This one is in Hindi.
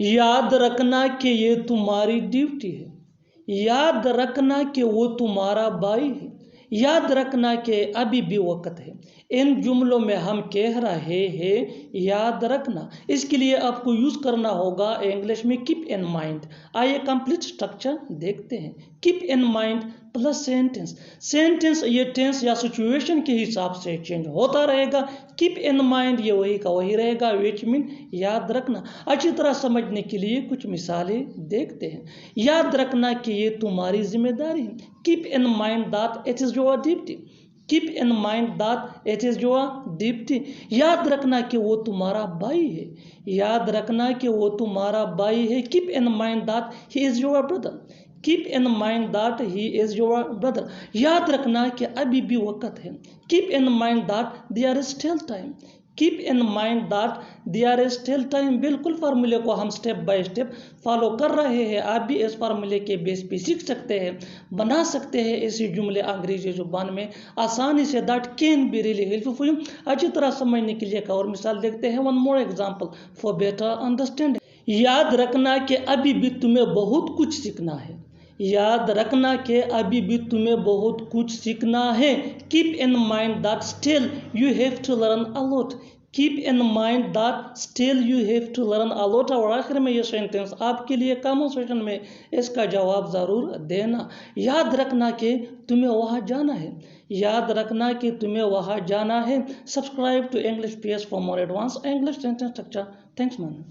याद रखना कि ये तुम्हारी ड्यूटी है। याद रखना कि वो तुम्हारा भाई है। याद रखना कि अभी भी वक्त है। इन जुमलों में हम कह रहे हैं याद रखना। इसके लिए आपको यूज़ करना होगा इंग्लिश में कीप इन माइंड। आइए कंप्लीट स्ट्रक्चर देखते हैं। Keep in mind plus sentence. Sentence ये टेंस या सिचुएशन के हिसाब से चेंज होता रहेगा। कीप इन माइंड ये वही का वही रहेगा, विच मीन याद रखना। अच्छी तरह समझने के लिए कुछ मिसालें देखते हैं। याद रखना कि ये तुम्हारी जिम्मेदारी है। Keep in mind that it is your duty. Keep in mind that it is your duty. याद रखना कि वो तुम्हारा भाई है। याद रखना कि वो तुम्हारा भाई है। Keep in mind that he is your brother. Keep in mind that he is your brother. याद रखना कि अभी भी वक्त है। Keep in mind that there is still time. Keep in mind that there is still time. बिल्कुल फार्मूले को हम स्टेप बाय स्टेप फॉलो कर रहे हैं। आप भी इस फार्मूले के बेस पे सीख सकते हैं, बना सकते हैं ऐसे जुमले अंग्रेजी जुबान में आसानी से। That can be really helpful for you. अच्छी तरह समझने के लिए एक और मिसाल देखते हैं। One more example for better understanding. याद रखना कि अभी भी तुम्हें बहुत कुछ सीखना है। याद रखना कि अभी भी तुम्हें बहुत कुछ सीखना है। Keep in mind that still you have to learn a lot. Keep in mind that still you have to learn a lot. और आखिर में ये सेंटेंस आपके लिए कमेंट सेक्शन में इसका जवाब ज़रूर देना। याद रखना कि तुम्हें वहाँ जाना है। याद रखना कि तुम्हें वहाँ जाना है। Subscribe to English PS for more advance English sentence structure. Thanks man.